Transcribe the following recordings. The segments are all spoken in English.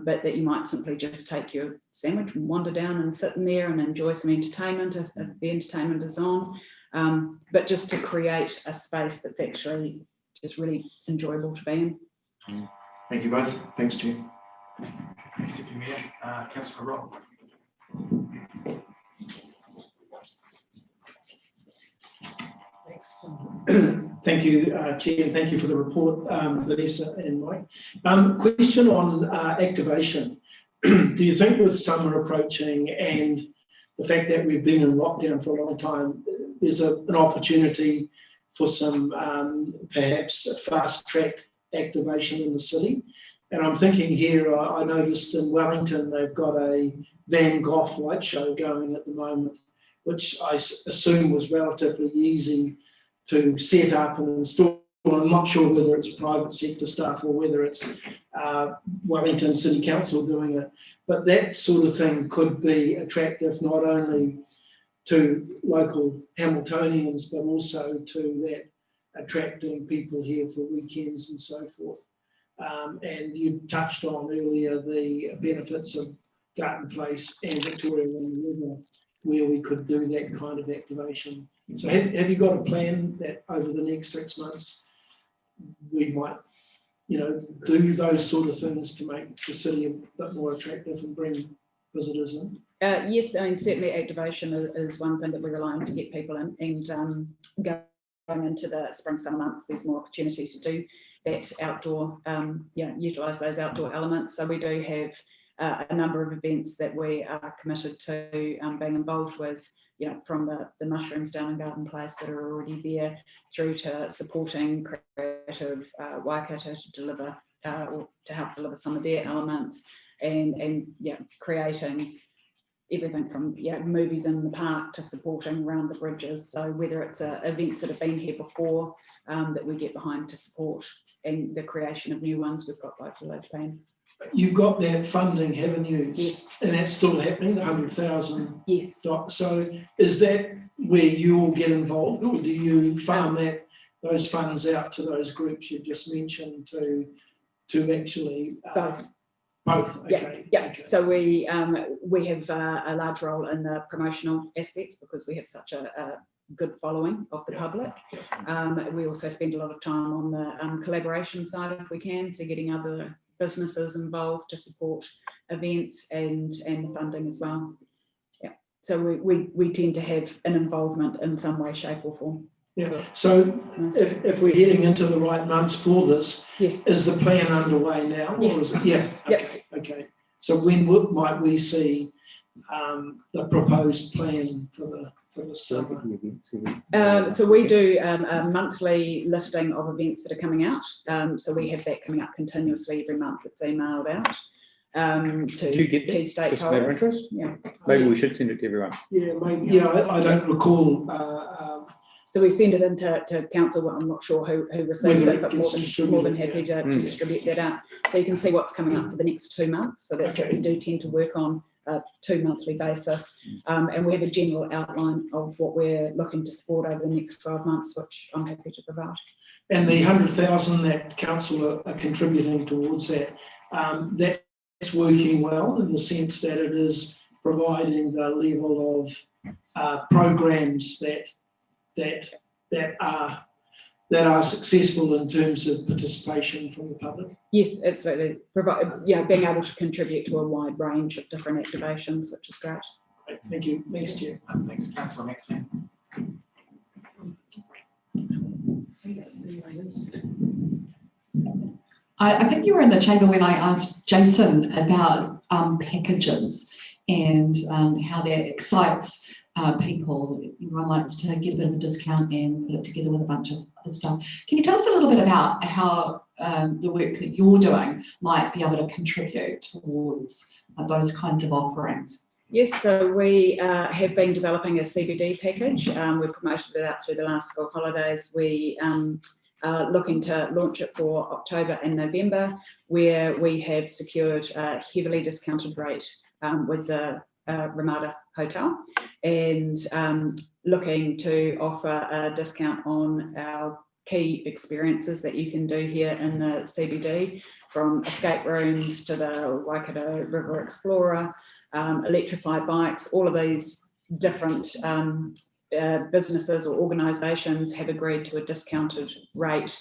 but that you might simply just take your sandwich and wander down and sit in there and enjoy some entertainment if the entertainment is on, but just to create a space that's actually just really enjoyable to be in. Thank you both. Thanks, Chair. Thanks, Deputy Mayor. Councillor Rob. Thanks. Thank you, Chair, and thank you for the report, Vanessa and Mike. Question on activation. Do you think with summer approaching and the fact that we've been in lockdown for a long time, there's an opportunity for some perhaps fast-track activation in the city? And I'm thinking here, I noticed in Wellington they've got a Van Gogh light show going at the moment, which I assume was relatively easy to set up and install. I'm not sure whether it's private sector staff or whether it's Wellington City Council doing it, but that sort of thing could be attractive not only to local Hamiltonians, but also to that attracting people here for weekends and so forth. And you touched on earlier the benefits of Garden Place and Victoria on the River, where we could do that kind of activation. So have you got a plan that over the next 6 months we might, do those sort of things to make the city a bit more attractive and bring visitors in? Yes, I mean, certainly activation is one thing that we rely on to get people in, and going into the spring summer months, there's more opportunity to do that outdoor, utilise those outdoor elements. So we do have a number of events that we are committed to being involved with, from the mushrooms down in Garden Place that are already there, through to supporting creative Waikato to deliver or to help deliver some of their elements, and creating everything from movies in the park to supporting around the bridges. So whether it's events that have been here before that we get behind to support, and the creation of new ones, we've got both of those planned. You've got that funding, haven't you? Yes. And that's still happening, the 100,000. Yes. So is that where you all get involved, or do you farm those funds out to those groups you just mentioned to actually Both. Both. Okay. Yeah. Okay. So we have a large role in the promotional aspects because we have such a good following of the public. We also spend a lot of time on the collaboration side if we can, so getting other businesses involved to support events and the funding as well. Yeah. So we tend to have an involvement in some way, shape or form. Yeah. So if we're heading into the right months for this, yes. Is the plan underway now? Yes. Or is it, yeah. Okay. Yep. Okay. So when might we see the proposed plan for the summer? So we do a monthly listing of events that are coming out. So we have that coming up continuously every month. It's emailed out to Do you get key stakeholders. Interest? Yeah. Maybe we should send it to everyone. Yeah, maybe. Yeah, I don't recall. So we send it into council, but I'm not sure who receives it, but more than happy to distribute that out. So you can see what's coming up for the next 2 months. So that's what we do tend to work on a 2 monthly basis. And we have a general outline of what we're looking to support over the next 12 months, which I'm happy to provide. And the 100,000 that council are contributing towards that, that's working well in the sense that it is providing the level of programs that are successful in terms of participation from the public. Yes, absolutely. Being able to contribute to a wide range of different activations, which is great. Great. Thank you. Thanks, Chair. Thanks, Councillor Maxine. I think you were in the chamber when I asked Jason about packages and how that excites people. Everyone likes to get a bit of a discount and put it together with a bunch of other stuff. Can you tell us a little bit about how the work that you're doing might be able to contribute towards those kinds of offerings? Yes, so we have been developing a CBD package. We promoted it out through the last school holidays. We are looking to launch it for October and November, where we have secured a heavily discounted rate with the Ramada Hotel, and looking to offer a discount on our key experiences that you can do here in the CBD, from escape rooms to the Waikato River Explorer, electrified bikes. All of these different businesses or organisations have agreed to a discounted rate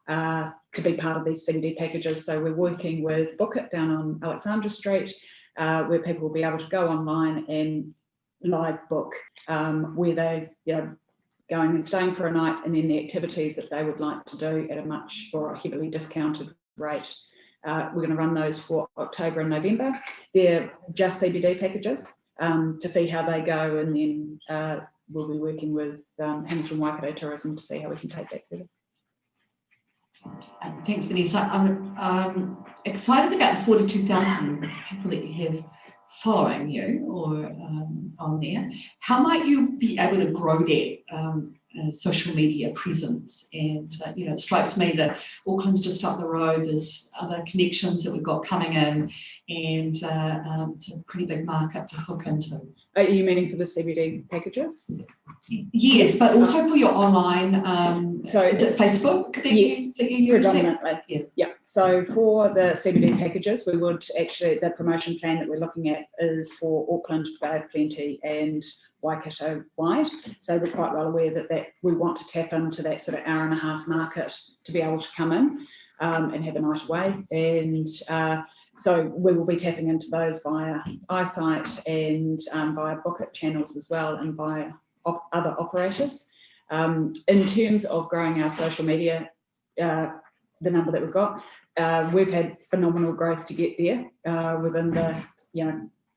to be part of these CBD packages. So we're working with Book It down on Alexandra Street, where people will be able to go online and live book where they, going and staying for a night, and then the activities that they would like to do at a much or a heavily discounted rate. We're going to run those for October and November. They're just CBD packages to see how they go, and then we'll be working with Hamilton Waikato Tourism to see how we can take that further. Thanks, Vanessa. I'm excited about the 42,000 people that you have following you or on there. How might you be able to grow that social media presence? And it strikes me that Auckland's just up the road. There's other connections that we've got coming in, and it's a pretty big market to hook into. Are you meaning for the CBD packages? Yes, but also for your online. So is it Facebook that yes, you use? Predominantly. Yeah. So for the CBD packages, we would actually, the promotion plan that we're looking at is for Auckland, Bay of Plenty and Waikato wide. So we're quite well aware that we want to tap into that sort of hour-and-a-half market to be able to come in and have a night away. And so we will be tapping into those via iSight and via Book It channels as well, and via other operators. In terms of growing our social media, the number that we've got, we've had phenomenal growth to get there. Within the,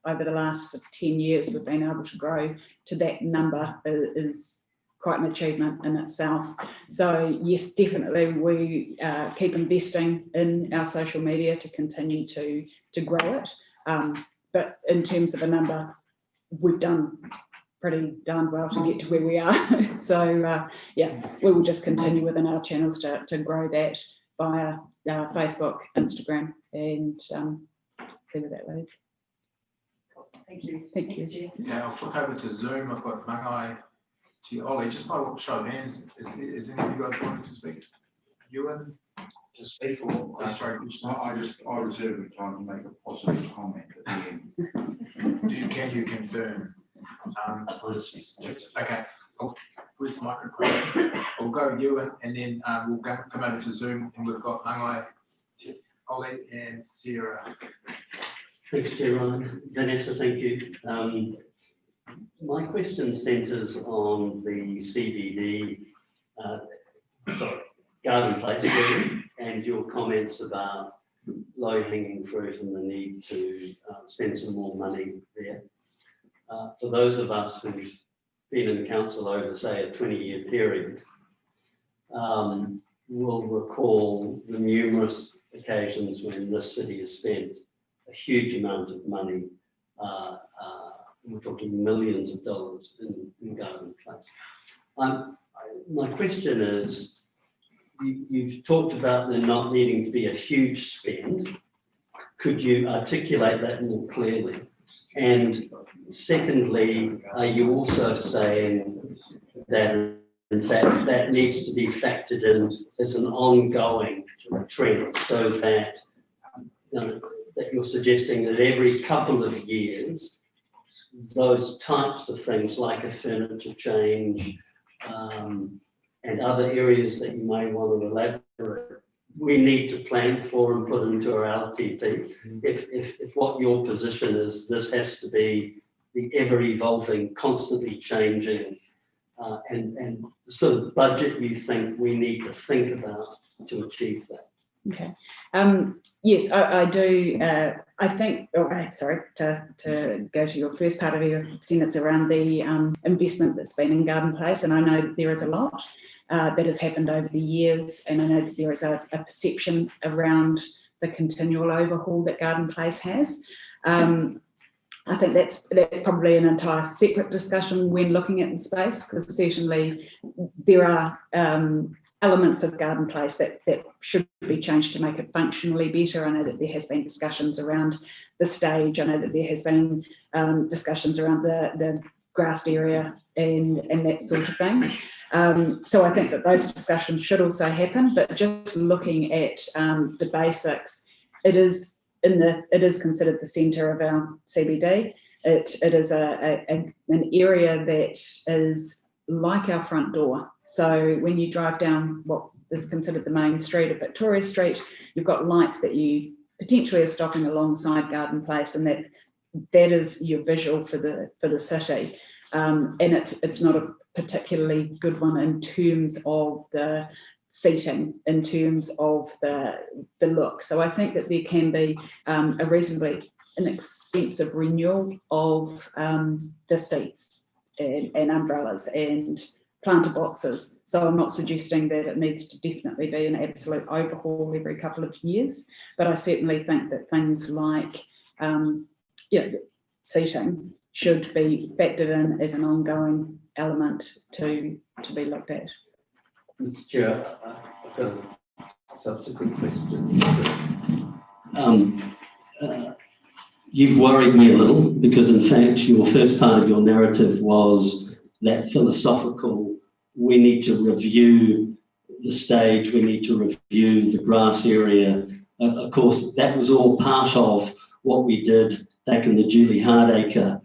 over the last 10 years, we've been able to grow to that number. Is quite an achievement in itself. So yes, definitely we keep investing in our social media to continue to grow it. But in terms of a number, we've done pretty darn well to get to where we are. So we will just continue within our channels to grow that via Facebook, Instagram, and see where that leads. Thank you. Thank you. Thanks, Jeff. Yeah, I'll flick over to Zoom. I've got Mangai to Ollie. Just by show of hands, is any of you guys wanting to speak? Ewan? To speak for, Sorry. I reserve the time to make a positive comment at the end. Can you confirm? Okay. Where's the microphone? We'll go to Ewan, and then we'll come over to Zoom, and we've got Mangai, Ollie, and Sarah. Thanks, Chairman. Vanessa, thank you. My question centres on the CBD, Garden Place area, and your comments about low-hanging fruit and the need to spend some more money there. For those of us who've been in council over, say, a 20-year period, will recall the numerous occasions when this city has spent a huge amount of money. We're talking millions of dollars in Garden Place. My question is, you've talked about there not needing to be a huge spend. Could you articulate that more clearly? And secondly, are you also saying that in fact that needs to be factored in as an ongoing trend, so that that you're suggesting that every couple of years those types of things like a furniture change and other areas that you may want to elaborate, we need to plan for and put into our LTP. If what your position is, this has to be the ever-evolving, constantly changing, and the sort of budget you think we need to think about to achieve that. Okay. Yes, I do. I think, sorry, to go to your first part of your sentence around the investment that's been in Garden Place, and I know there is a lot that has happened over the years, and I know that there is a perception around the continual overhaul that Garden Place has. I think that's probably an entire separate discussion when looking at the space, because certainly there are elements of Garden Place that should be changed to make it functionally better. I know that there has been discussions around the stage. I know that there has been discussions around the grassed area and that sort of thing. So I think that those discussions should also happen, but just looking at the basics, it is considered the centre of our CBD. It is an area that is like our front door. So when you drive down what is considered the main street of Victoria Street, you've got lights that you potentially are stopping alongside Garden Place, and that is your visual for the city. And it's not a particularly good one in terms of the seating, in terms of the look. So I think that there can be a reasonably inexpensive renewal of the seats and umbrellas and planter boxes. So I'm not suggesting that it needs to definitely be an absolute overhaul every couple of years, but I certainly think that things like seating should be factored in as an ongoing element to be looked at. Mr. Chair, I've got a subsequent question. You've worried me a little because, in fact, your first part of your narrative was that philosophical, we need to review the stage, we need to review the grass area. Of course, that was all part of what we did back in the Julie Hardacre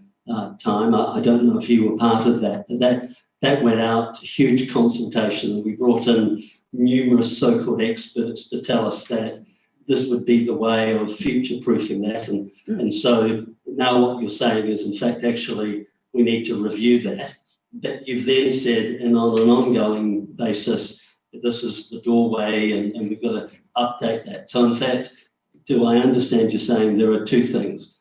time. I don't know if you were part of that, but that went out to huge consultation. We brought in numerous so-called experts to tell us that this would be the way of future-proofing that. And so now what you're saying is, in fact, actually, we need to review that. That you've then said, and on an ongoing basis, this is the doorway and we've got to update that. So in fact, do I understand you saying there are two things?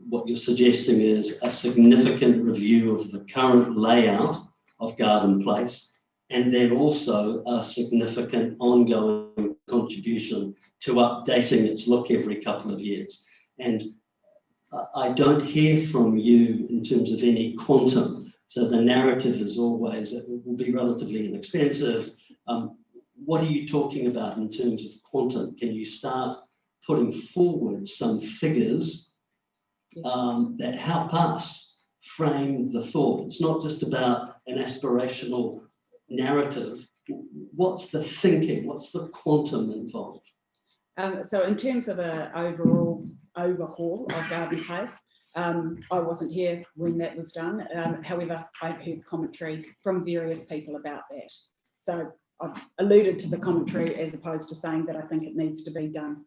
What you're suggesting is a significant review of the current layout of Garden Place, and then also a significant ongoing contribution to updating its look every couple of years. And I don't hear from you in terms of any quantum. So the narrative is always, it will be relatively inexpensive. What are you talking about in terms of quantum? Can you start putting forward some figures that help us frame the thought? It's not just about an aspirational narrative. What's the thinking? What's the quantum involved? So in terms of an overall overhaul of Garden Place, I wasn't here when that was done. However, I've heard commentary from various people about that. So I've alluded to the commentary as opposed to saying that I think it needs to be done.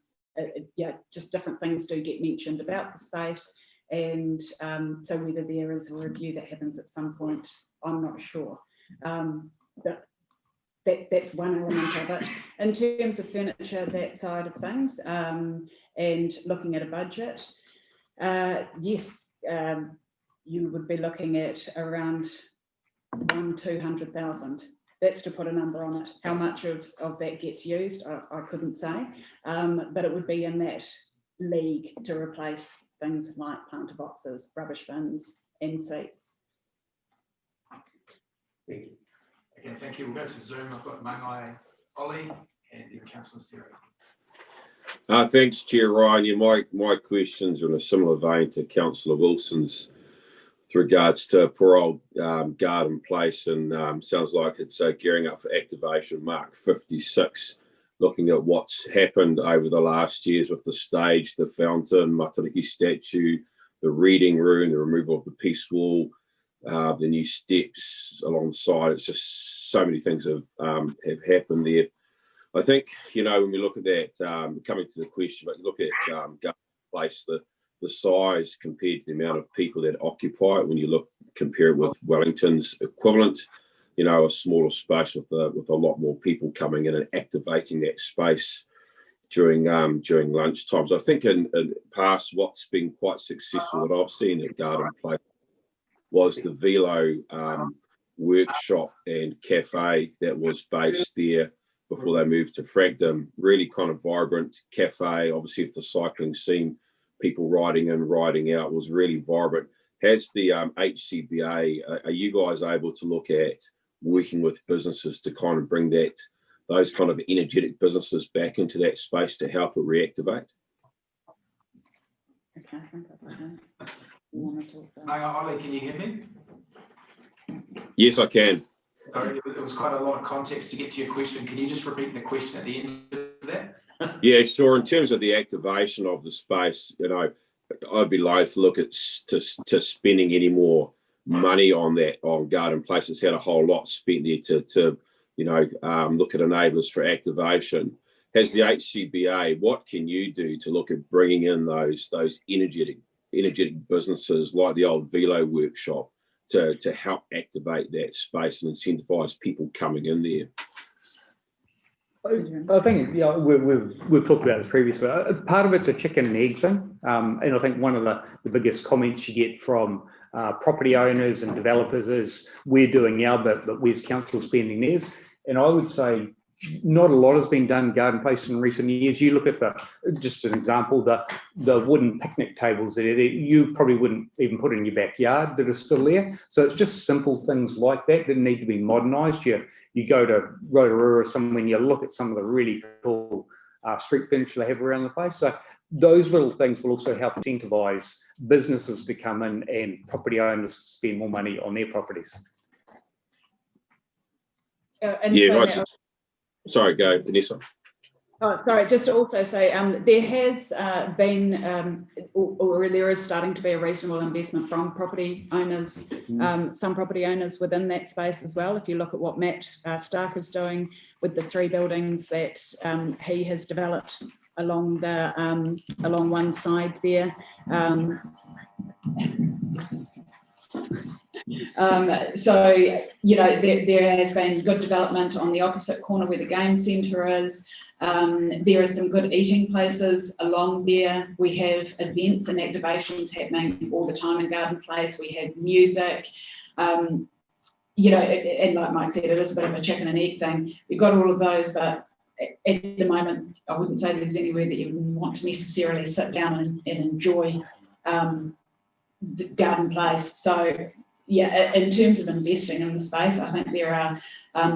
Just different things do get mentioned about the space, and so whether there is a review that happens at some point, I'm not sure. But that's one element of it. In terms of furniture, that side of things, and looking at a budget, yes, you would be looking at around 200,000. That's to put a number on it. How much of that gets used, I couldn't say, but it would be in that league to replace things like planter boxes, rubbish bins, and seats. Thank you. Okay, thank you. We'll go to Zoom. I've got Mangai, Ollie, and then Councillor Siri. Thanks, Chair Ryan. Yeah, my questions are in a similar vein to Councillor Wilson's with regards to poor old Garden Place, and sounds like it's gearing up for activation Mark 56, looking at what's happened over the last years with the stage, the fountain, Matariki statue, the reading room, the removal of the peace wall, the new steps alongside. It's just so many things have happened there. I think, when we look at that, coming to the question, but you look at Garden Place, the size compared to the amount of people that occupy it, when you compare it with Wellington's equivalent, a smaller space with a lot more people coming in and activating that space during lunch times. I think in past, what's been quite successful that I've seen at Garden Place was the Velo workshop and cafe that was based there before they moved to Frankton. Really kind of vibrant cafe, obviously with the cycling scene, people riding in, riding out, was really vibrant. Has the HCBA, are you guys able to look at working with businesses to kind of bring those kind of energetic businesses back into that space to help it reactivate? Okay, I think I've got that. Ollie, can you hear me? Yes, I can. Sorry, it was quite a lot of context to get to your question. Can you just repeat the question at the end of that? Yeah, sure. In terms of the activation of the space, I'd be loath to look at to spending any more money on Garden Place. It's had a whole lot spent there to look at enablers for activation. Has the HCBA, what can you do to look at bringing in those energetic businesses like the old Velo workshop to help activate that space and incentivise people coming in there? I think we've talked about this previously. Part of it's a chicken and egg thing, and I think one of the biggest comments you get from property owners and developers is we're doing our bit, but where's council spending theirs? And I would say not a lot has been done in Garden Place in recent years. You look at just an example, the wooden picnic tables that you probably wouldn't even put in your backyard that are still there. So it's just simple things like that need to be modernised. You go to Rotorua or somewhere and you look at some of the really cool street furniture they have around the place. So those little things will also help incentivise businesses to come in and property owners to spend more money on their properties. Sorry, go, Vanessa. Oh, sorry, just to also say there has been, or there is starting to be a reasonable investment from property owners, some property owners within that space as well. If you look at what Matt Stark is doing with the 3 buildings that he has developed along one side there. So, there has been good development on the opposite corner where the game centre is. There are some good eating places along there. We have events and activations happening all the time in Garden Place. We have music, and like Mike said, it is a bit of a chicken and egg thing. We've got all of those, but at the moment, I wouldn't say there's anywhere that you want to necessarily sit down and enjoy the Garden Place. So, yeah, in terms of investing in the space, I think there are,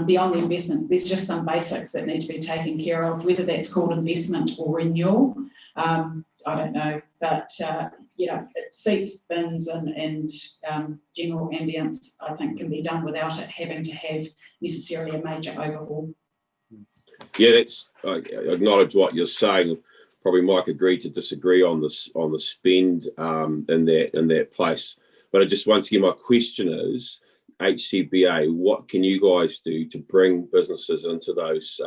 beyond the investment, there's just some basics that need to be taken care of, whether that's called investment or renewal. I don't know, but, seats, bins and general ambience, I think can be done without it having to have necessarily a major overhaul. Yeah, I acknowledge what you're saying. Probably Mike agreed to disagree on the spend in that place. But once again, my question is, HCBA, what can you guys do to bring businesses into those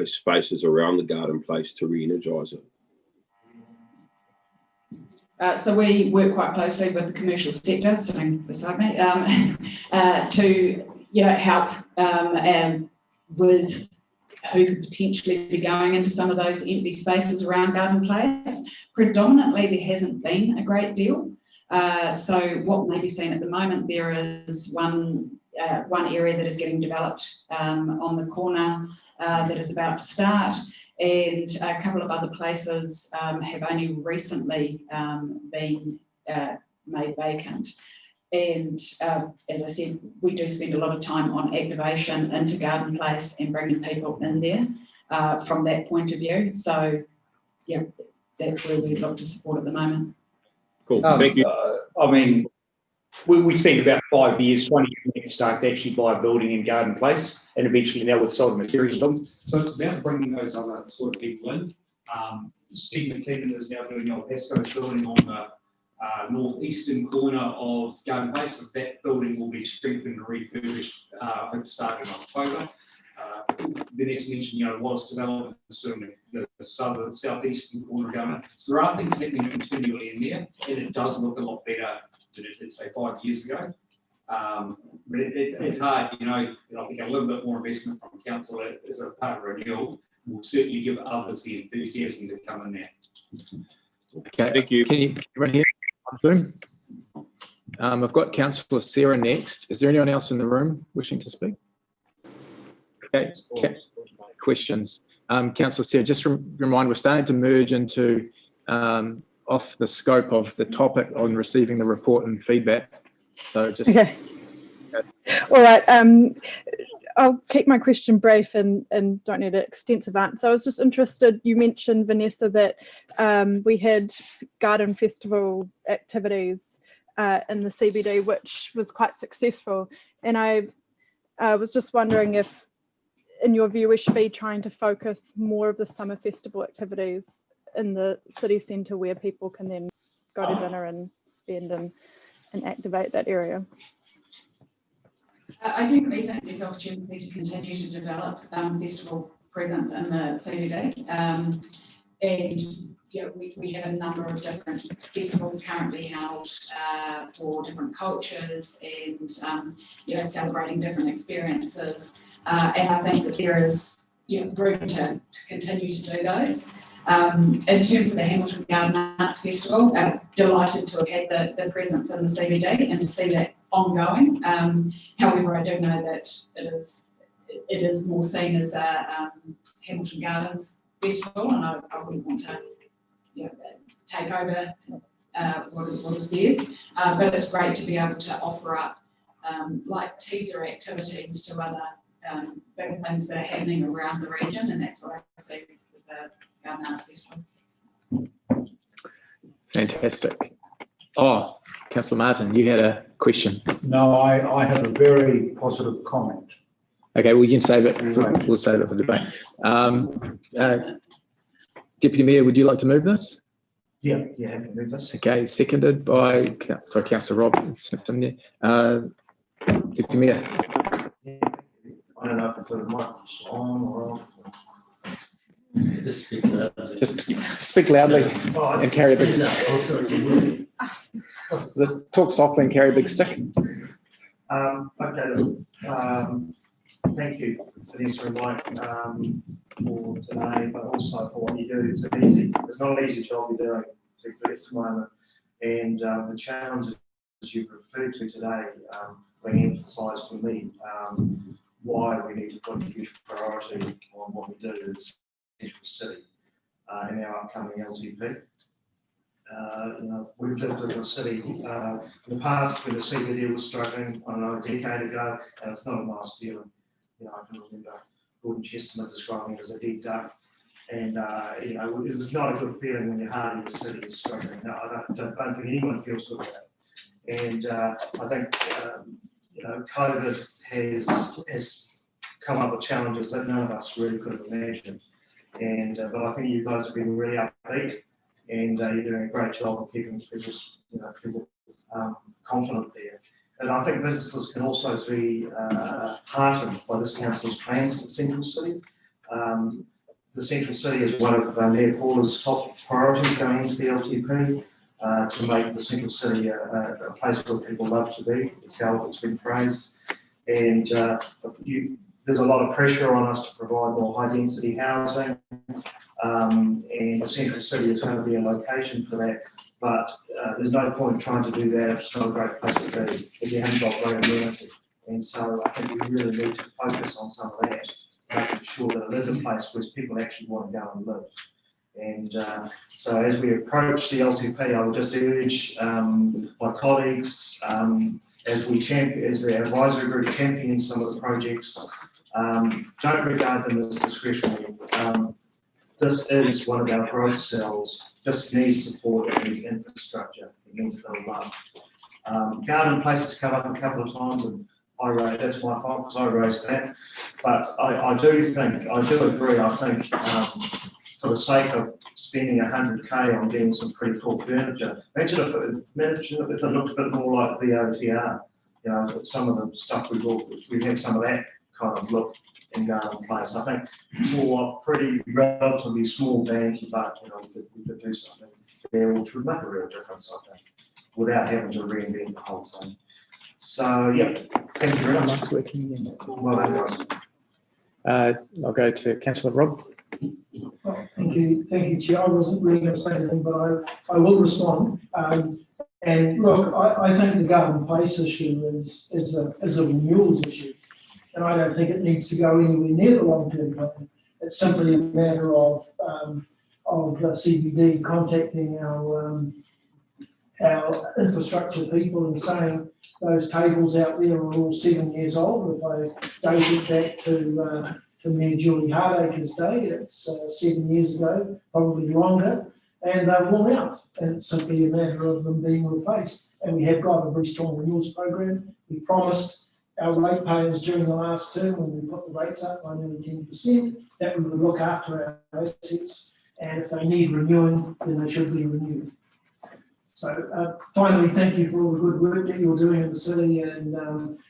spaces around the Garden Place to re-energise it? So we work quite closely with the commercial sector sitting beside me to help with who could potentially be going into some of those empty spaces around Garden Place. Predominantly, there hasn't been a great deal. So what may be seen at the moment, there is one area that is getting developed on the corner that is about to start, and a couple of other places have only recently been made vacant. And as I said, we do spend a lot of time on activation into Garden Place and bringing people in there from that point of view. So, yeah, that's where we look to support at the moment. Cool, thank you. We spent about 5 years, 20 years to start to actually buy a building in Garden Place, and eventually now we've sold them a series of them. So it's about bringing those other sort of people in. Steve McKeegan is now doing El Pasco's building on the northeastern corner of Garden Place. So that building will be strengthened and refurbished, I hope to start in October. Vanessa mentioned, Wallace Development's doing the southeastern corner of Garden. So there are things happening continually in there, and it does look a lot better than it did, say, 5 years ago. But it's hard, and I think a little bit more investment from council as a part of renewal will certainly give others the enthusiasm to come in there. Okay. Thank you. Can you run here on Zoom? I've got Councillor Sarah next. Is there anyone else in the room wishing to speak? Okay. Questions. Councillor Sarah, just remind, we're starting to merge into off the scope of the topic on receiving the report and feedback. So just okay. All right. I'll keep my question brief and don't need an extensive answer. I was just interested, you mentioned, Vanessa, that we had garden festival activities in the CBD, which was quite successful. And I I was just wondering if, in your view, we should be trying to focus more of the summer festival activities in the city centre where people can then go to dinner and spend and activate that area. I definitely think there's opportunity to continue to develop festival presence in the CBD. And yeah, we have a number of different festivals currently held for different cultures and celebrating different experiences. And I think that there is room to continue to do those. In terms of the Hamilton Garden Arts Festival, delighted to have had the presence in the CBD and to see that ongoing. However, I do know that it is more seen as a Hamilton Gardens Festival, and I wouldn't want to take over what is theirs. But it's great to be able to offer up like teaser activities to other big things that are happening around the region, and that's what I see with the Garden Arts Festival. Fantastic. Oh, Councillor Martin, you had a question. No, I have a very positive comment. Okay, we can save it. We'll save it for debate. Deputy Mayor, would you like to move this? Yeah, happy to move this. Okay, seconded by Councillor Rob. Deputy Mayor. I don't know if the mic's on or off. Just speak loudly. Just speak loudly and carry a big stick. Talk softly and carry a big stick. Thank you, Vanessa and Mike, for today, but also for what you do. It's not an easy job you're doing, particularly at the moment. And the challenges you've referred to today being emphasised for me, why we need to put a huge priority on what we do in Central City in our upcoming LTP. We've lived in the city in the past when the CBD was struggling, I don't know, a decade ago, and it's not a nice feeling. I can remember Gordon Chesterman describing it as a dead duck, and it was not a good feeling when your heart in the city is struggling. No, I don't think anyone feels good about it. And I think COVID has come up with challenges that none of us really could have imagined. And but I think you guys have been really upbeat, and you're doing a great job of keeping people confident there. And I think businesses can also be heartened by this council's plans for the Central City. The Central City is one of Mayor Paula's top priorities going into the LTP, to make the Central City a place where people love to be, as how it's been phrased. And there's a lot of pressure on us to provide more high density housing. And the Central City is going to be a location for that, but there's no point trying to do that if it's not a great place to be, if you haven't got great amenity. And so I think we really need to focus on some of that, making sure that it is a place where people actually want to go and live. And so as we approach the LTP, I would just urge my colleagues, as the advisory group champions some of the projects, don't regard them as discretionary. This is one of our growth cells. This needs support, it needs infrastructure, it needs build up. Garden Place has come up a couple of times, and that's my fault because I raised that. But I do agree, I think for the sake of spending 100K on getting some pretty cool furniture, imagine if it looked a bit more like VOTR, some of the stuff we've had some of that kind of look in Garden Place. I think for pretty relatively small bank, but we could do something there which would make a real difference, I think, without having to reinvent the whole thing. So yeah, thank you very much. Well done, guys. I'll go to Councillor Rob. Well, thank you, Chair. I wasn't really going to say anything, but I will respond. And look, I think the Garden Place issue is a renewals issue. And I don't think it needs to go anywhere near the long-term plan. It's simply a matter of CBD contacting our infrastructure people and saying those tables out there are all 7 years old. If I date it back to Mayor Julie Hardacre's day, it's 7 years ago, probably longer, and they're worn out. And it's simply a matter of them being replaced. And we have got a very strong renewals program. We promised our ratepayers during the last term when we put the rates up by nearly 10%, that we would look after our assets, and if they need renewing, then they should be renewed. So finally, thank you for all the good work that you're doing in the city, and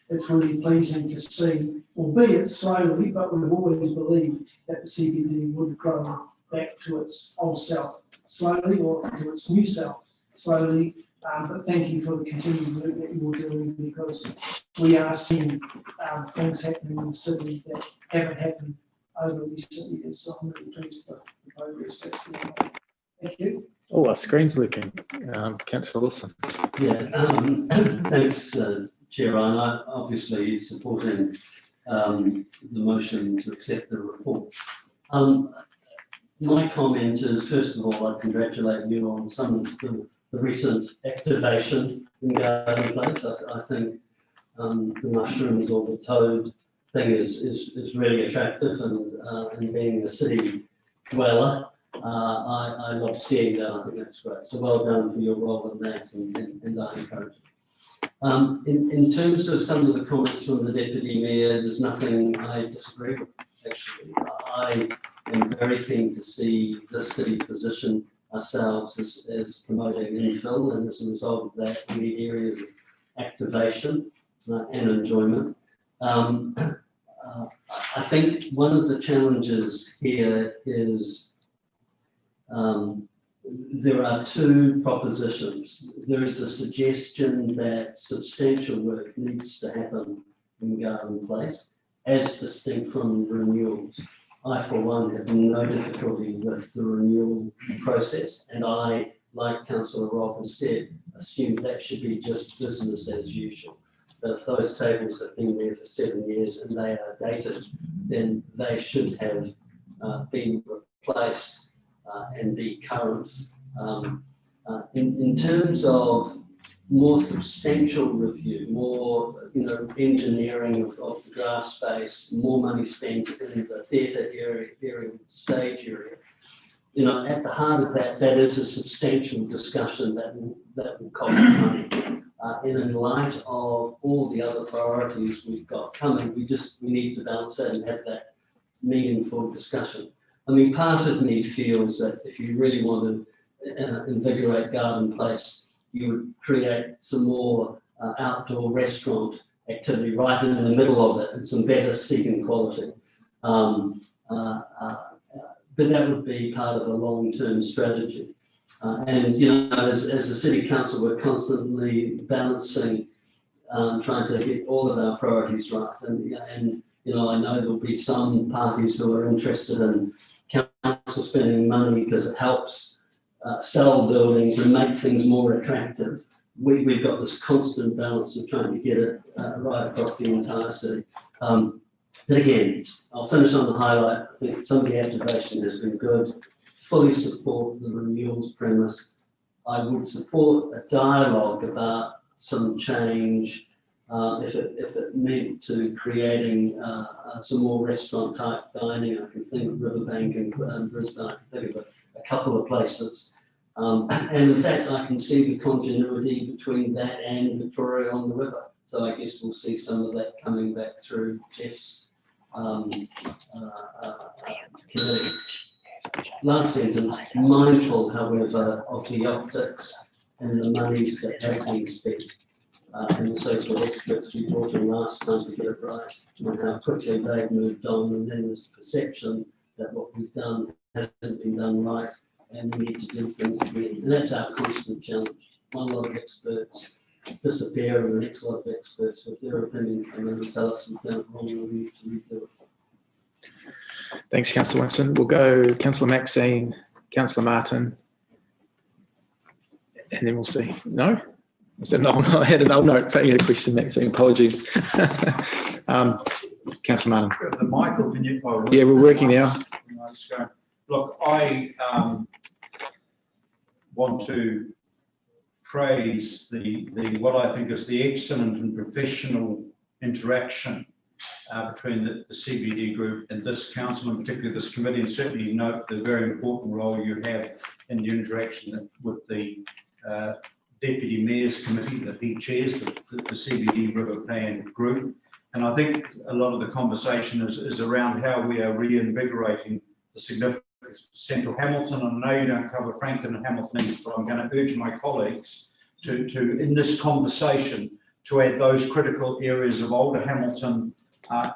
it's really pleasing to see, albeit slowly, but we've always believed that the CBD would grow back to its old self slowly, or to its new self slowly. But thank you for the continued work that you're doing, because we are seeing things happening in the city that haven't happened over recent years. So I'm really pleased with the progress that's being made. Thank you. Oh, our screen's working. Councillor Wilson. Yeah, thanks, Chair. I'm obviously supporting the motion to accept the report. My comment is, first of all, I congratulate you on some of the recent activation in Garden Place. I think the mushrooms or the toad thing is really attractive, and being a city dweller, I love seeing that. I think that's great. So well done for your role in that, and I encourage it. In terms of some of the comments from the Deputy Mayor, there's nothing I disagree with, actually. I am very keen to see the city position ourselves as promoting infill, and as a result of that, we need areas of activation and enjoyment. I think one of the challenges here is there are two propositions. There is a suggestion that substantial work needs to happen in Garden Place, as distinct from renewals. I, for one, have no difficulty with the renewal process, and I, like Councillor Robb has said, assume that should be just business as usual. That if those tables have been there for 7 years and they are dated, then they should have been replaced and be current. In terms of more substantial review, more engineering of the grass space, more money spent in the theatre area, stage area. At the heart of that is a substantial discussion that will cost money. And in light of all the other priorities we've got coming, we need to balance that and have that meaningful discussion. I mean, part of me feels that if you really want to invigorate Garden Place, you would create some more outdoor restaurant activity right in the middle of it, and some better seating quality. But that would be part of a long-term strategy. And as a city council, we're constantly balancing, trying to get all of our priorities right. And I know there'll be some parties who are interested in council spending money because it helps sell buildings and make things more attractive. We've got this constant balance of trying to get it right across the entire city. But again, I'll finish on the highlight. I think some of the activation has been good. Fully support the renewals premise. I would support a dialogue about some change if it meant to creating some more restaurant type dining. I can think of Riverbank and Brisbane. I can think of a couple of places. And in fact, I can see the continuity between that and Victoria on the River. So I guess we'll see some of that coming back through Jeff's committee. Last sentence, mindful, however, of the optics and the monies that have been spent. And the so-called experts we brought in last time to get it right, and how quickly they've moved on, and then there's the perception that what we've done hasn't been done right, and we need to do things again. And that's our constant challenge. One lot of experts disappear, and the next lot of experts, with their opinion, come in and tell us we've done it wrong, and we need to redo it. Thanks, Councillor Winston. We'll go Councillor Maxine, Councillor Martin, and then we'll see. No? Was it no? I had an old note saying you had a question, Maxine. Apologies. Councillor Martin. The Michael, can you? Yeah, we're working now. Look, I want to praise the what I think is the excellent and professional interaction between the CBD group and this council, and particularly this committee, and certainly note the very important role you have in the interaction with the Deputy Mayor's Committee that he chairs, the CBD River Plan Group. And I think a lot of the conversation is around how we are reinvigorating the significance of Central Hamilton. And I know you don't cover Franklin and Hamilton East, but I'm going to urge my colleagues to in this conversation, to add those critical areas of older Hamilton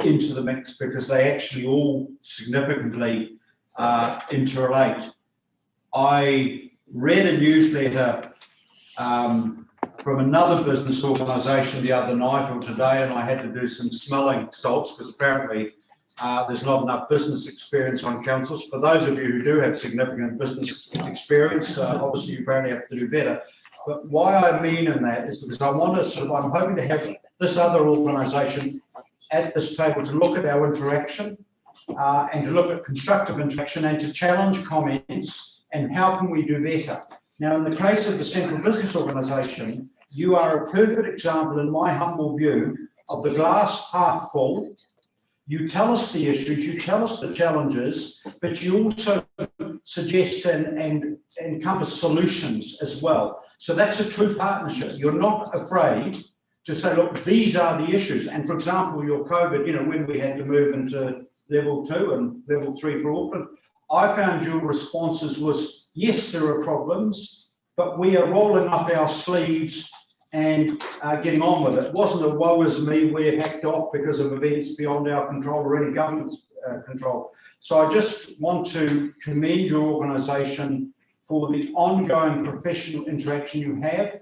into the mix, because they actually all significantly interrelate. I read a newsletter from another business organisation the other night or today, and I had to do some smelling salts because apparently there's not enough business experience on councils. For those of you who do have significant business experience, obviously you apparently have to do better. But why I mean in that is because I want to I'm hoping to have this other organisation at this table to look at our interaction and to look at constructive interaction and to challenge comments and how can we do better. Now, in the case of the Central Business Organisation, you are a perfect example, in my humble view, of the glass half full. You tell us the issues, you tell us the challenges, but you also suggest and encompass solutions as well. So that's a true partnership. You're not afraid to say, look, these are the issues. And for example, your COVID, when we had to move into level 2 and level 3 for Auckland, I found your responses was, yes, there are problems, but we are rolling up our sleeves and getting on with it. It wasn't a woe is me, we're hacked off because of events beyond our control or any government's control. So I just want to commend your organisation for the ongoing professional interaction you have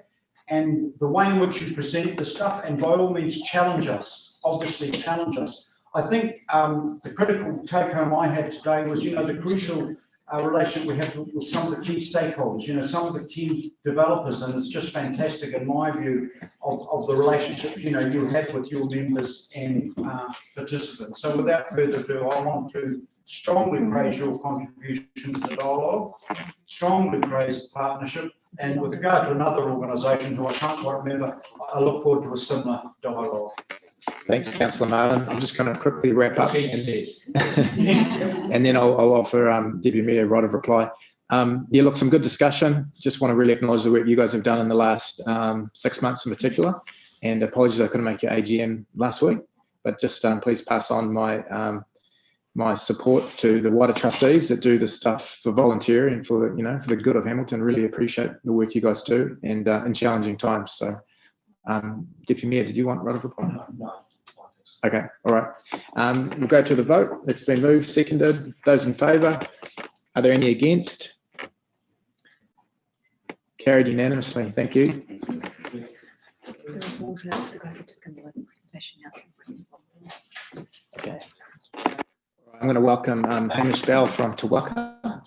and the way in which you present the stuff, and by all means challenge us, obviously challenge us. I think the critical take home I had today was, the crucial relationship we have with some of the key stakeholders, some of the key developers, and it's just fantastic in my view of the relationship, you have with your members and participants. So without further ado, I want to strongly praise your contribution to the dialogue, strongly praise the partnership, and with regard to another organisation who I can't quite remember, I look forward to a similar dialogue. Thanks, Councillor Marlin. I'm just going to quickly wrap up and then I'll offer Deputy Mayor Rod a reply. Yeah, look, some good discussion. Just want to really acknowledge the work you guys have done in the last 6 months in particular, and apologies I couldn't make your AGM last week, but just please pass on my support to the wider trustees that do the stuff for volunteering and for the good of Hamilton. Really appreciate the work you guys do, and in challenging times. So Deputy Mayor, did you want Rod a reply? No. Okay, all right. We'll go to the vote. It's been moved, seconded. Those in favour? Are there any against? Carried unanimously. Thank you. Okay. I'm going to welcome Hamish Bell from Te Waka.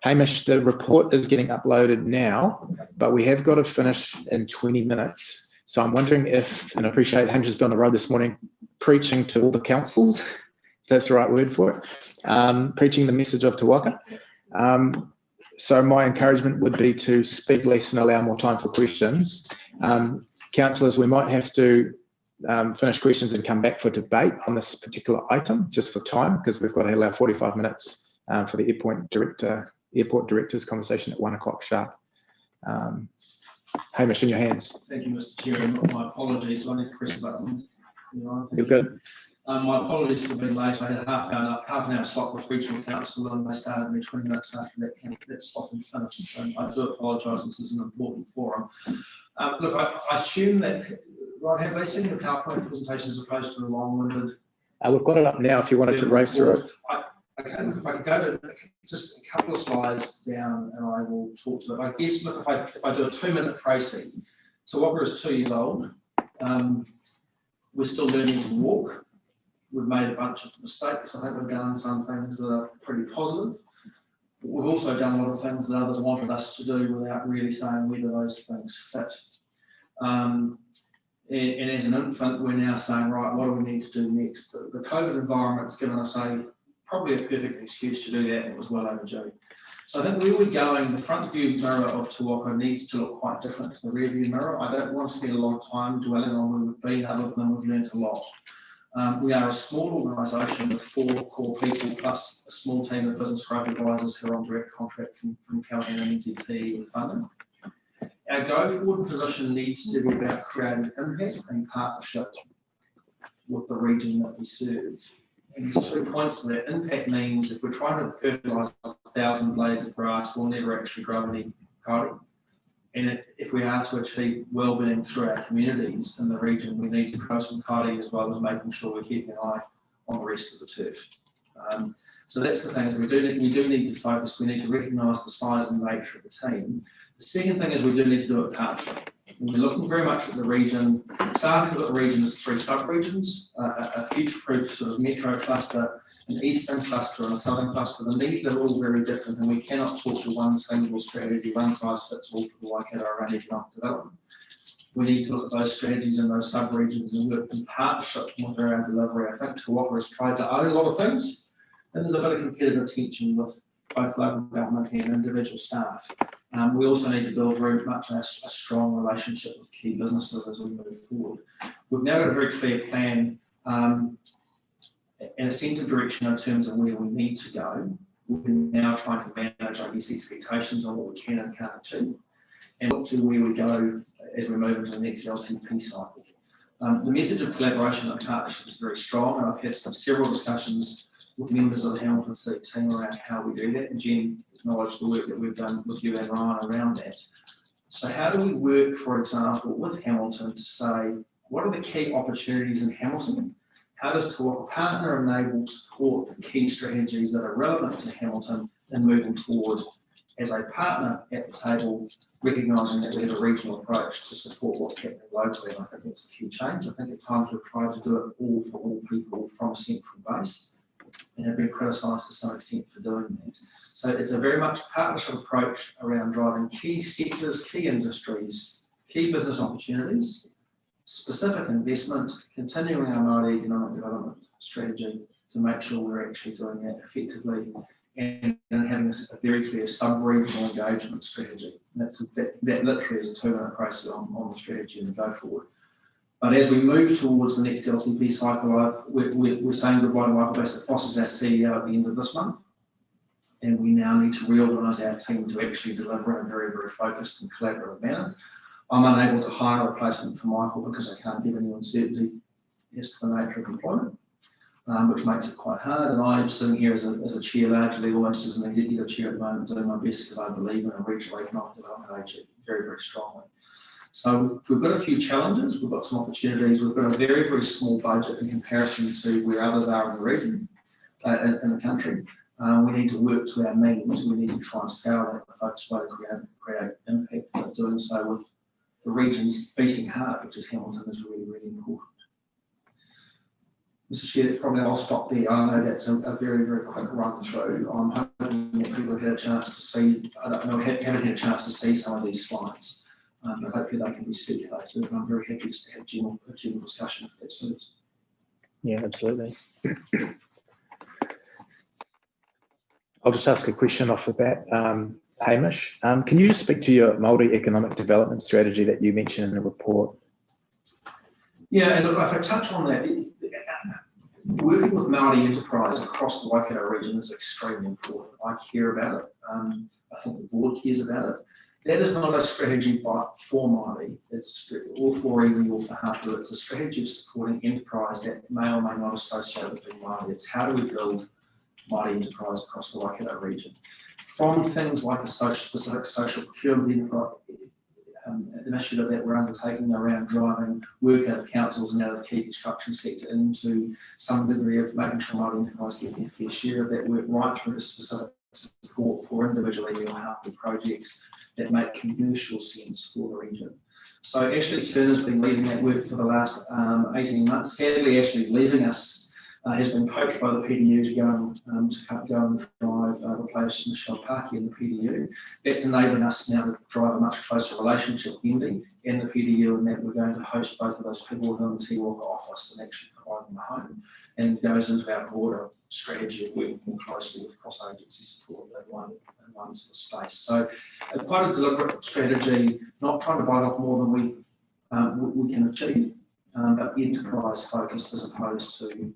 Hamish, the report is getting uploaded now, but we have got to finish in 20 minutes. So I'm wondering if, and I appreciate Hamish has been on the road this morning, preaching to all the councils, if that's the right word for it, preaching the message of Te Waka. So my encouragement would be to speak less and allow more time for questions. Councillors, we might have to finish questions and come back for debate on this particular item, just for time, because we've got to allow 45 minutes for the airport director's conversation at 1 o'clock sharp. Hamish, in your hands. Thank you, Mr. Chair. My apologies. I need to press the button. You're good. My apologies for being late. I had a half an hour slot with regional council, and they started me 20 minutes after that slot and finished. So I do apologise. This is an important forum. Look, I assume that, Rod, have they seen the PowerPoint presentation as opposed to the long-winded? We've got it up now if you wanted to race through it. Okay, look, if I could go to just a couple of slides down and I will talk to it. I guess, look, if I do a 2-minute précis, Te Waka is 2 years old. We're still learning to walk. We've made a bunch of mistakes. I think we've done some things that are pretty positive. But we've also done a lot of things that others wanted us to do without really saying whether those things fit. And as an infant, we're now saying, right, what do we need to do next? The COVID environment's given us probably a perfect excuse to do that, and it was well overdue. So I think where we're going, the front view mirror of Te Waka needs to look quite different to the rear view mirror. I don't want to spend a lot of time dwelling on where we've been, other than we've learned a lot. We are a small organisation with 4 core people plus a small team of business growth advisors who are on direct contract from Kelvin and NZT with funding. Our go-forward position needs to be about creating impact and partnership with the region that we serve. And there's 2 points to that. Impact means if we're trying to fertilise 1,000 blades of grass, we'll never actually grow any kauri. And if we are to achieve well-being through our communities in the region, we need to grow some kauri as well as making sure we're keeping an eye on the rest of the turf. So that's the thing, is we do need to focus. We need to recognise the size and nature of the team. The second thing is we do need to do it partnership. We're looking very much at the region, starting to look at the region as 3 sub-regions, a future-proof sort of metro cluster, an eastern cluster and a southern cluster. The needs are all very different, and we cannot talk to one single strategy, one size fits all for the Waikato around economic development. We need to look at those strategies in those sub-regions and work in partnership with our delivery. I think Te Waka has tried to own a lot of things, and there's a bit of competitive tension with both local government and individual staff. We also need to build very much a strong relationship with key businesses as we move forward. We've now got a very clear plan and a sense of direction in terms of where we need to go. We're now trying to manage, I guess, expectations on what we can and can't achieve, and look to where we go as we move into the next LTP cycle. The message of collaboration and partnership is very strong, and I've had several discussions with members of the Hamilton City team around how we do that, and Jen acknowledged the work that we've done with you and Ryan around that. So how do we work, for example, with Hamilton to say, what are the key opportunities in Hamilton? How does Te Waka partner enable support the key strategies that are relevant to Hamilton in moving forward as a partner at the table, recognising that we have a regional approach to support what's happening locally? And I think that's a key change. I think at times we've tried to do it all for all people from a central base, and have been criticised to some extent for doing that. So it's a very much partnership approach around driving key sectors, key industries, key business opportunities, specific investment, continuing our Māori economic development strategy to make sure we're actually doing that effectively, and having a very clear sub-regional engagement strategy. And that literally is a 2-minute process on the strategy and the go forward. But as we move towards the next LTP cycle, we're saying goodbye to Michael Bass across as our CEO at the end of this month. And we now need to reorganise our team to actually deliver in a very, very focused and collaborative manner. I'm unable to hire a replacement for Michael because I can't give anyone certainty as to the nature of employment, which makes it quite hard. And I'm sitting here as a chair, largely almost as an executive chair at the moment, doing my best because I believe in a regional economic development agent very, very strongly. So we've got a few challenges, we've got some opportunities, we've got a very, very small budget in comparison to where others are in the region, in the country. We need to work to our means, we need to try and scale that with folks way to create impact, but doing so with the region's beating heart, which is Hamilton, is really, really important. Mr. Chair, that's probably, I'll stop there. I know that's a very, very quick run through. I'm hoping that people have had a chance to see, I don't know, haven't had a chance to see some of these slides. But hopefully they can be circulated, and I'm very happy to have a general discussion if that suits. Yeah, absolutely. I'll just ask a question off the bat. Hamish, can you just speak to your Māori economic development strategy that you mentioned in the report? Yeah, and look, if I touch on that, working with Māori enterprise across the Waikato region is extremely important. I care about it. I think the board cares about it. That is not a strategy for Māori, or for iwi or for Hapu. It's a strategy of supporting enterprise that may or may not associate with being Māori. It's how do we build Māori enterprise across the Waikato region. From things like a specific social procurement initiative that we're undertaking around driving work out of councils and out of the key construction sector into some degree of making sure Māori enterprise get their fair share of that work, right through to specific support for individual iwi or Hapu projects that make commercial sense for the region. So Ashley Turner's been leading that work for the last 18 months. Sadly, Ashley's leaving us, has been poached by the PDU to go and drive, replace Michelle Parkey in the PDU. That's enabling us now to drive a much closer relationship with Indy and the PDU, and that we're going to host both of those people within the Te Waka office and actually provide them a home. And it goes into our broader strategy of working more closely with cross-agency support in one sort of space. So quite a deliberate strategy, not trying to bite off more than we can achieve, but enterprise focused as opposed to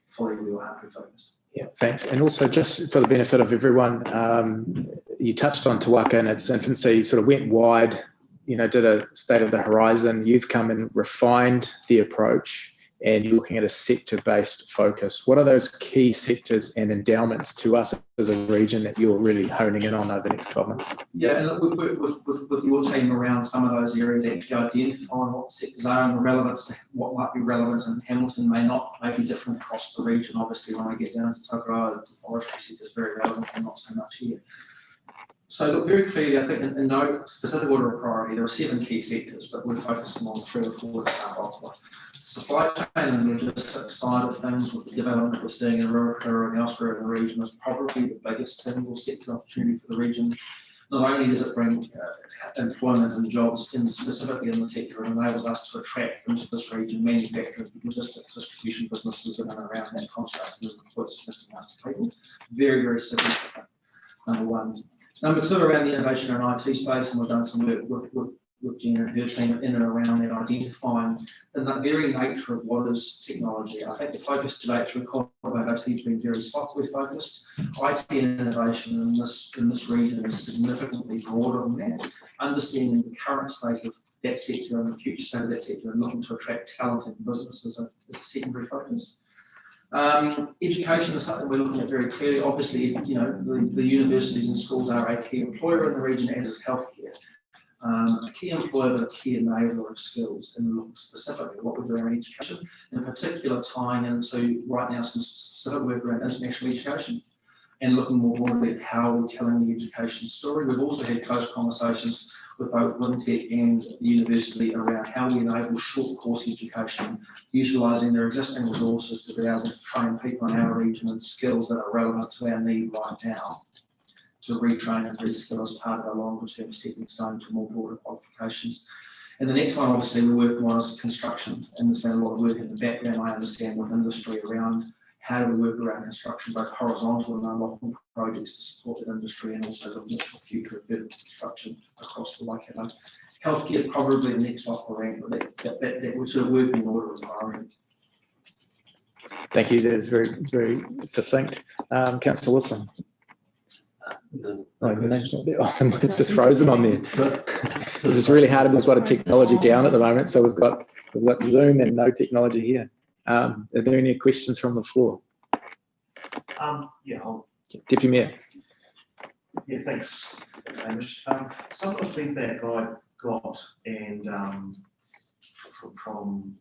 fully real Hapu focused. Yeah, thanks. And also, just for the benefit of everyone, you touched on Te Waka in its infancy, sort of went wide, did a state of the horizon. You've come and refined the approach, and you're looking at a sector-based focus. What are those key sectors and endowments to us as a region that you're really honing in on over the next 12 months? Yeah, and we've worked with your team around some of those areas, actually identifying what sectors are and the relevance to what might be relevant in Hamilton may be different across the region. Obviously, when I get down to Tokoroa, the forestry sector is very relevant and not so much here. So look, very clearly, I think in no specific order of priority, there are 7 key sectors, but we're focusing on 3 or 4 to start off with. Supply chain and logistics side of things, with the development we're seeing in Ruakura and elsewhere in the region, is probably the biggest single sector opportunity for the region. Not only does it bring employment and jobs specifically in the sector, it enables us to attract into this region manufacturing, logistics, distribution businesses in and around that construct and employ significant amounts of people. Very, very significant, number one. Number 2, around the innovation and IT space, and we've done some work with Gina and her team in and around that, identifying the very nature of what is technology. I think the focus today to record about IT has been very software focused. IT and innovation in this region is significantly broader than that. Understanding the current state of that sector and the future state of that sector and looking to attract talent in business is a secondary focus. Education is something we're looking at very clearly. Obviously, you know, the universities and schools are a key employer in the region, as is healthcare. A key employer, but a key enabler of skills, and look specifically at what we're doing in education, in particular tying into right now some specific work around international education and looking more broadly at how we're telling the education story. We've also had close conversations with both Wintec and the university around how we enable short course education, utilising their existing resources to be able to train people in our region and skills that are relevant to our need right now, to retrain and reskill as part of our longer term stepping stone to more broader qualifications. And the next one, obviously, we're working on is construction, and there's been a lot of work in the background, I understand, with industry around how do we work around construction, both horizontal and unlocking projects to support that industry, and also looking at the future of vertical construction across the Waikato. Healthcare probably the next off the rank, but that would sort of work in order of priority. Thank you. That is very, very succinct. Councillor Wilson. It's just frozen on there. It's really hard. We've got a technology down at the moment, so we've got Zoom and no technology here. Are there any questions from the floor? Yeah, Deputy Mayor. Yeah, thanks, Hamish. Some of the feedback I got and from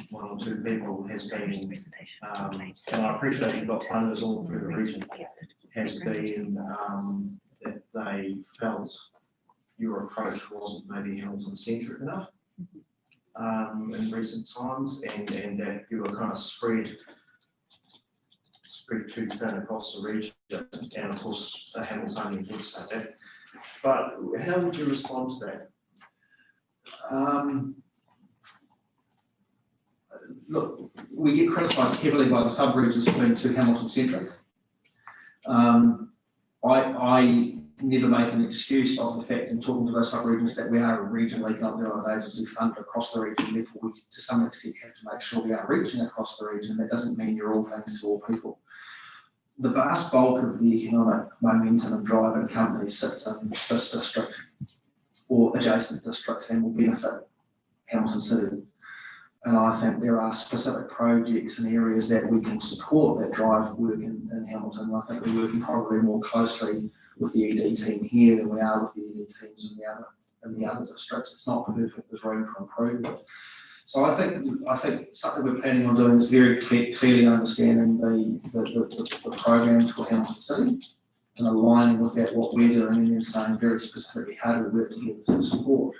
one or two people has been, and I appreciate you've got funders all through the region, has been that they felt your approach wasn't maybe Hamilton-centric enough in recent times, and that you were kind of spread too thin across the region, and of course the Hamiltonian would say that. But how would you respond to that? Look, we get criticised heavily by the sub-regions for being too Hamilton-centric. I never make an excuse of the fact in talking to those sub-regions that we are a regional economic development agency funded across the region, therefore we to some extent have to make sure we are reaching across the region. That doesn't mean you're all things to all people. The vast bulk of the economic momentum and drive in companies sits in this district or adjacent districts and will benefit Hamilton City. And I think there are specific projects and areas that we can support that drive work in Hamilton. I think we're working probably more closely with the ED team here than we are with the ED teams in the other districts. It's not perfect, there's room for improvement. So I think something we're planning on doing is very clearly understanding the programs for Hamilton City and aligning with that what we're doing, and then saying very specifically how do we work together to support.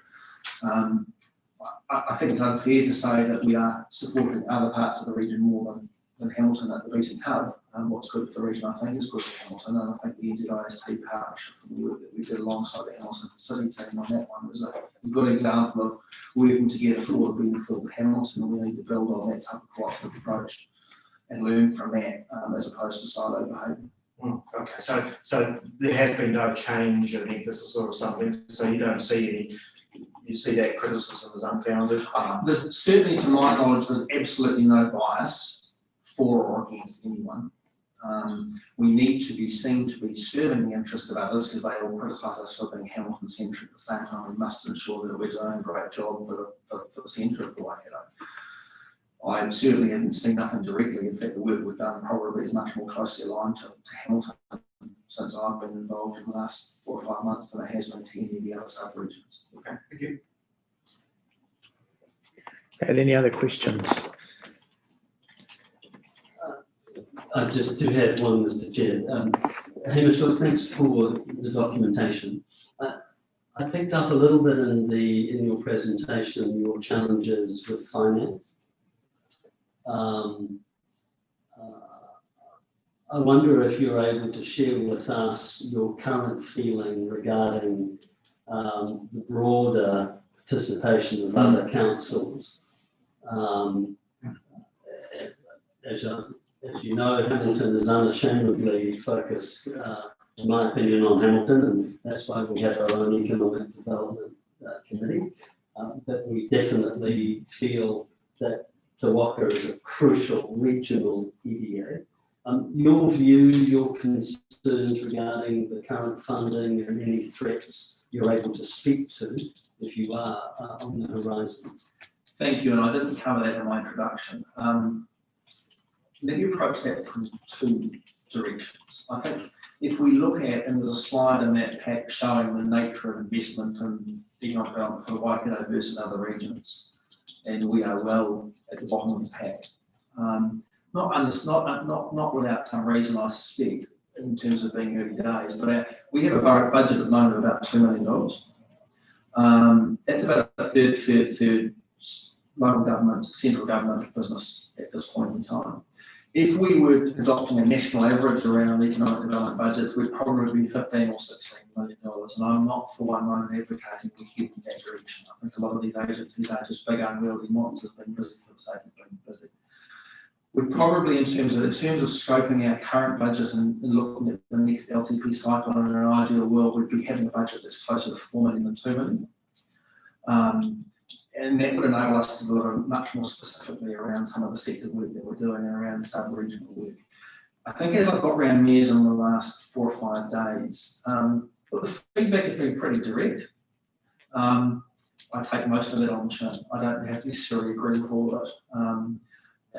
I think it's unfair to say that we are supporting other parts of the region more than Hamilton at the beating hub. What's good for the region, I think, is good for Hamilton, and I think the NZIST partnership and the work that we did alongside the Hamilton City team on that one is a good example of working together for the benefit of Hamilton, and we need to build on that type of cooperative approach and learn from that as opposed to silo behaviour. Okay, so there has been no change in emphasis or something, so you don't see any. You see that criticism as unfounded? There's certainly, to my knowledge, there's absolutely no bias for or against anyone. We need to be seen to be serving the interest of others because they all criticise us for being Hamilton-centric. At the same time, we must ensure that we're doing a great job for the centre of the Waikato. I certainly haven't seen nothing directly. In fact, the work we've done probably is much more closely aligned to Hamilton since I've been involved in the last 4 or 5 months than it has been to any of the other sub-regions. Okay, thank you. Okay, any other questions? I just do have one, Mr. Chair. Hamish, thanks for the documentation. I picked up a little bit in your presentation, your challenges with finance. I wonder if you're able to share with us your current feeling regarding the broader participation of other councils. As you know, Hamilton is unashamedly focused, in my opinion, on Hamilton, and that's why we have our own economic development committee. But we definitely feel that Te Waka is a crucial regional EDA. Your view, your concerns regarding the current funding and any threats you're able to speak to, if you are on the horizon. Thank you, and I didn't cover that in my introduction. Let me approach that from 2 directions. I think if we look at, and there's a slide in that pack showing the nature of investment and economic development for the Waikato versus other regions, and we are well at the bottom of the pack. Not without some reason, I suspect, in terms of being early days, but we have a borough budget at the moment of about $2 million. That's about a third local government, central government business at this point in time. If we were adopting a national average around economic development budgets, we'd probably be $15 or $16 million. And I'm not for one moment advocating we head in that direction. I think a lot of these agencies are just big unwieldy monsters being busy for the sake of being busy. We're probably, in terms of scoping our current budget and looking at the next LTP cycle, in an ideal world, we'd be having a budget that's closer to 4 million than 2 million. And that would enable us to deliver much more specifically around some of the sector work that we're doing and around sub-regional work. I think as I've got around mayors in the last 4 or 5 days, but the feedback has been pretty direct. I take most of it on chin. I don't have necessarily agree with all of it.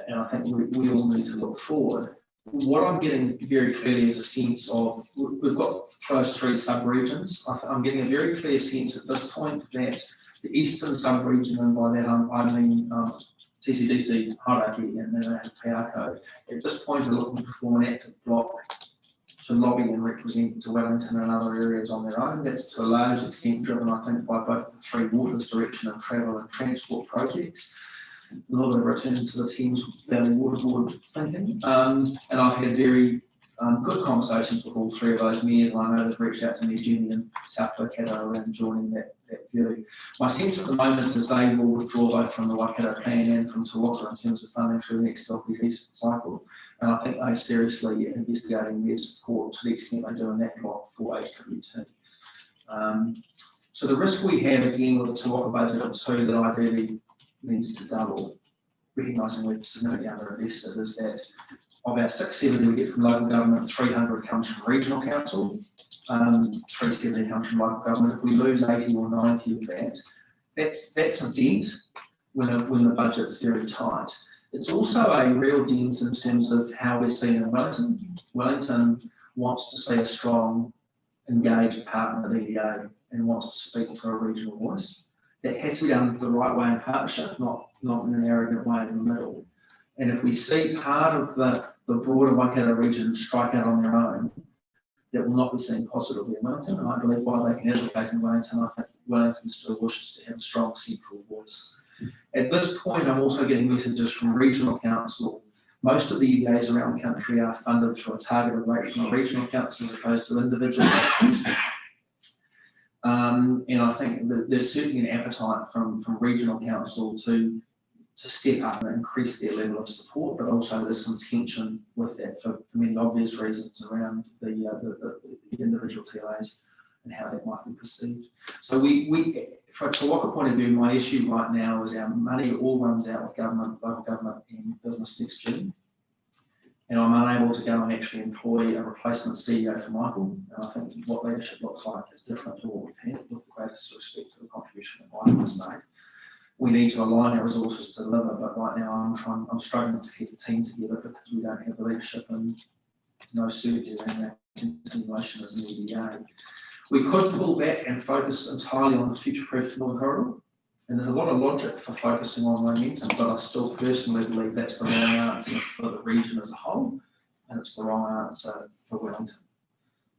And I think we all need to look forward. What I'm getting very clearly is a sense of, we've got those 3 sub-regions. I'm getting a very clear sense at this point that the eastern sub-region, and by that I mean TCDC, Hauraki, and then Peako, at this point are looking to form an active bloc to lobby and represent to Wellington and other areas on their own. That's to a large extent driven, I think, by both the 3 waters direction and travel and transport projects. A little bit of return to the Thames Valley Water Board thinking. And I've had very good conversations with all 3 of those mayors, and I know they've reached out to me, Jenny and South Waikato, around joining that view. My sense at the moment is they will withdraw both from the Waikato plan and from Te Waka in terms of funding through the next LPD cycle. And I think they're seriously investigating their support to the extent they do in that block for HWT. So the risk we have again with the Te Waka budget of 2 that ideally needs to double, recognising we're significantly underinvested, is that of our 670 we get from local government, 300 comes from regional council, 370 comes from local government. If we lose 80 or 90 of that, that's a dent when the budget's very tight. It's also a real dent in terms of how we're seen in Wellington. Wellington wants to see a strong, engaged partner at EDA and wants to speak to a regional voice. That has to be done the right way in partnership, not in an arrogant way in the middle. And if we see part of the broader Waikato region strike out on their own, that will not be seen positively in Wellington. And I believe while they can advocate in Wellington, I think Wellington still wishes to have a strong central voice. At this point, I'm also getting messages from regional council. Most of the EDAs around the country are funded through a targeted rate from a regional council as opposed to individual rates. And I think that there's certainly an appetite from regional council to step up and increase their level of support, but also there's some tension with that for many obvious reasons around the individual TLAs and how that might be perceived. So from a Te Waka point of view, my issue right now is our money all runs out with government, local government and business next June. And I'm unable to go and actually employ a replacement CEO for Michael. And I think what leadership looks like is different to what we've had, with the greatest respect to the contribution that Michael has made. we need to align our resources to deliver, but right now I'm struggling to keep the team together because we don't have the leadership and no certainty around that continuation as an EDA. We could pull back and focus entirely on the future-proof Northern Corridor, and there's a lot of logic for focusing on momentum, but I still personally believe that's the wrong answer for the region as a whole, and it's the wrong answer for Wellington.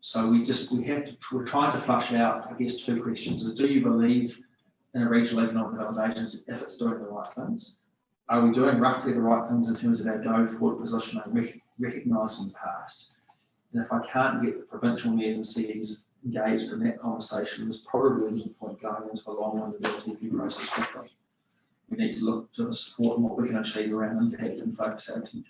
So we're trying to flush out, I guess, two questions: is do you believe in a regional economic development agency if it's doing the right things? Are we doing roughly the right things in terms of our go forward position and recognising the past? And if I can't get the provincial mayors and CEs engaged in that conversation, there's probably no point going into a long-winded LTP process quickly. We need to look to the support and what we can achieve around impact and focus our attention.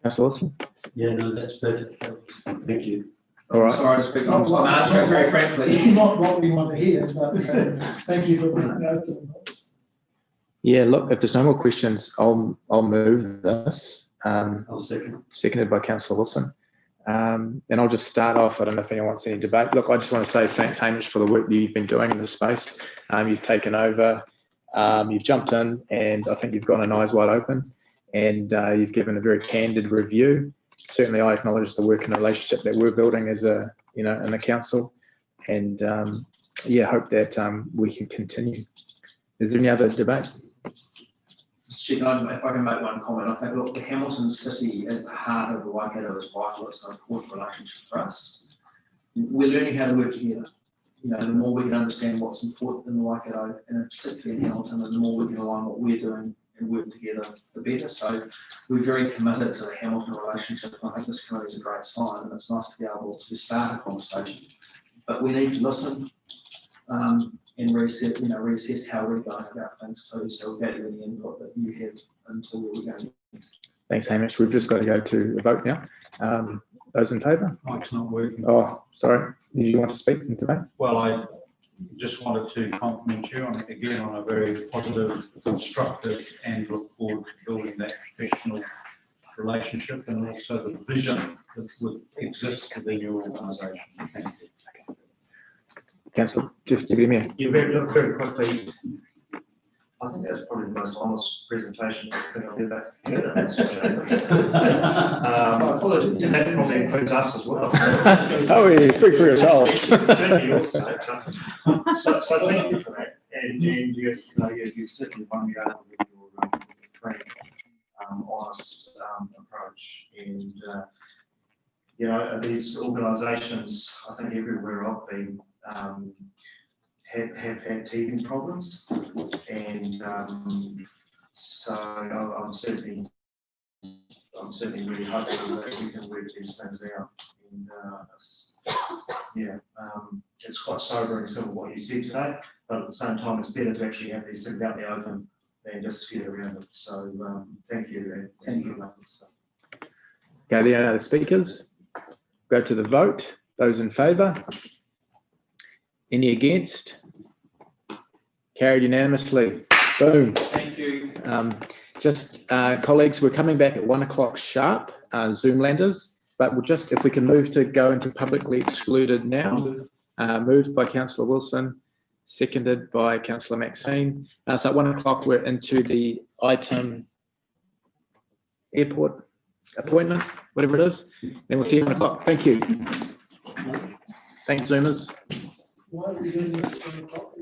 Councillor Wilson? Yeah, no, that's perfect. Thank you. All right. Sorry to speak, I'm answering very frankly. It's not what we want to hear, but thank you for bringing it up. Yeah, look, if there's no more questions, I'll move this. I'll second. Seconded by Councillor Wilson. And I'll just start off. I don't know if anyone wants any debate. Look, I just want to say thanks, Hamish, for the work that you've been doing in this space. You've taken over, you've jumped in, and I think you've got an eyes wide open, and you've given a very candid review. Certainly, I acknowledge the work and relationship that we're building as a, in the council, and yeah, hope that we can continue. Is there any other debate? If I can make one comment, I think, look, the Hamilton City as the heart of the Waikato is vital. It's an important relationship for us. We're learning how to work together. The more we can understand what's important in the Waikato, and particularly in Hamilton, and the more we can align what we're doing and work together, the better. So we're very committed to the Hamilton relationship. I think this committee is a great sign, and it's nice to be able to start a conversation. But we need to listen and reassess how we're going about things too. So we value any input that you have into where we're going. Thanks, Hamish. We've just got to go to a vote now. Those in favour? Mike's not working. Oh, sorry. Did you want to speak today? Well, I just wanted to compliment you on a very positive, constructive, and look forward to building that professional relationship and also the vision that exists within your organisation. Thank you. Councillor, just give me a... You very quickly. I think that's probably the most honest presentation I think I've ever heard of this. Apologies. And that probably includes us as well. Oh, yeah, speak for yourselves. Certainly also. So thank you for that. And you certainly won me over with your frank, honest approach. And these organisations, I think everywhere I've been, have had teething problems, and so I'm certainly really hopeful that we can work these things out. And it's quite sobering some of what you said today, but at the same time, it's better to actually have these things out in the open than just skirt around it. So thank you, and thank you. Okay, the other speakers. Go to the vote. Those in favour? Any against? Carried unanimously. Boom. Thank you. Colleagues, we're coming back at 1 o'clock sharp, Zoomlanders, but we'll just, if we can move to go into publicly excluded now. Moved by Councillor Wilson, seconded by Councillor Maxine. So at 1 o'clock, we're into the item airport appointment, whatever it is. And we'll see you at 1 o'clock. Thank you. Thanks, Zoomers. Why are we doing this at 1 o'clock?